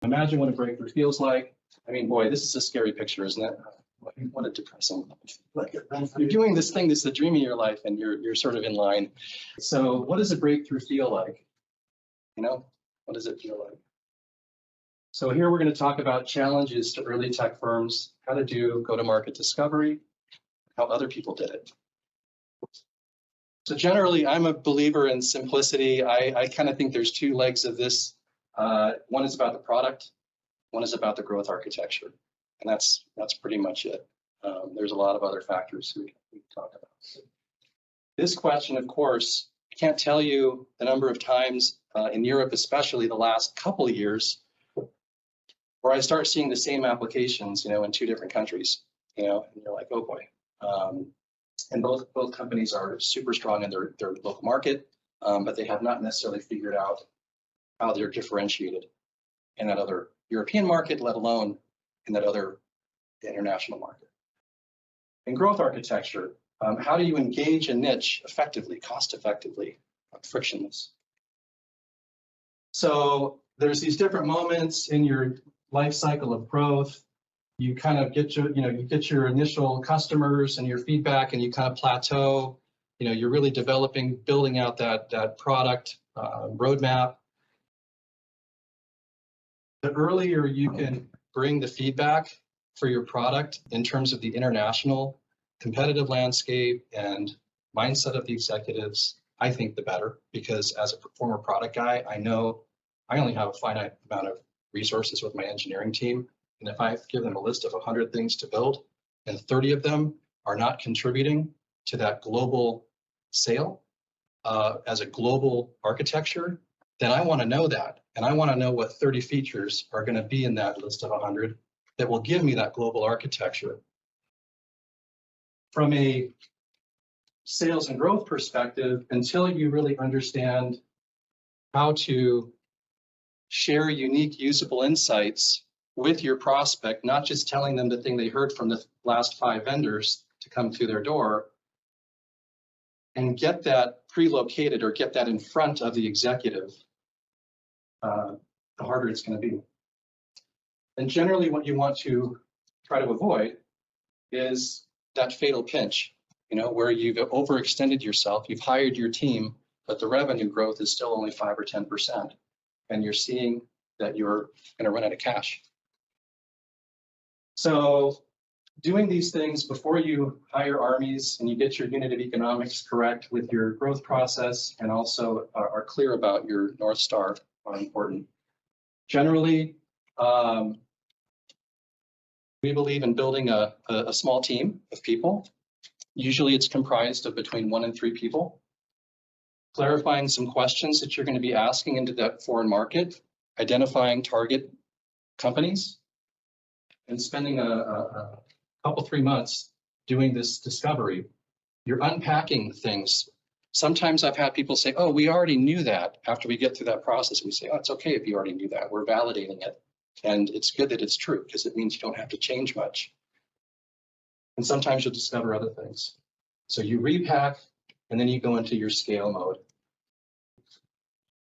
Imagine what a breakthrough feels like. I mean, boy, this is a scary picture, isn't it? What a depressing. You're doing this thing that's the dream of your life, and you're sort of in line. So what does a breakthrough feel like? You know, what does it feel like? So here we're going to talk about challenges to early tech firms, how to do go-to-market discovery, how other people did it. So generally, I'm a believer in simplicity. I kind of think there's two legs of this. One is about the product, one is about the growth architecture, and that's pretty much it. There's a lot of other factors we can talk about. This question, of course, I can't tell you the number of times in Europe, especially the last couple of years, where I start seeing the same applications, in two different countries, and you're like, oh boy. And both companies are super strong in their local market, but they have not necessarily figured out how they're differentiated in that other European market, let alone in that other international market. In growth architecture, how do you engage a niche effectively, cost effectively, frictionless? So there's these different moments in your life cycle of growth. You kind of get your initial customers and your feedback, and you kind of plateau. You're really building out that product roadmap. The earlier you can bring the feedback for your product in terms of the international competitive landscape and mindset of the executives, I think the better, because as a former product guy, I know I only have a finite amount of resources with my engineering team. And if I give them a list of 100 things to build and 30 of them are not contributing to that global sale as a global architecture, then I want to know that. And I want to know what 30 features are going to be in that list of 100 that will give me that global architecture. From a sales and growth perspective, until you really understand how to share unique, usable insights with your prospect, not just telling them the thing they heard from the last 5 vendors to come through their door, and get that pre-located or get that in front of the executive, the harder it's going to be. And generally what you want to try to avoid is that fatal pinch, where you've overextended yourself, you've hired your team, but the revenue growth is still only 5 or 10%. And you're seeing that you're going to run out of cash. So doing these things before you hire armies and you get your unit of economics correct with your growth process, and also are clear about your North Star, are important. Generally, we believe in building a small team of people. Usually it's comprised of between 1 and 3 people. Clarifying some questions that you're going to be asking into that foreign market, identifying target companies, and spending a couple, 3 months doing this discovery. You're unpacking things. Sometimes I've had people say, oh, we already knew that. After we get through that process, we say, oh, it's okay if you already knew that. We're validating it. And it's good that it's true, because it means you don't have to change much. And sometimes you'll discover other things. So you repack, and then you go into your scale mode.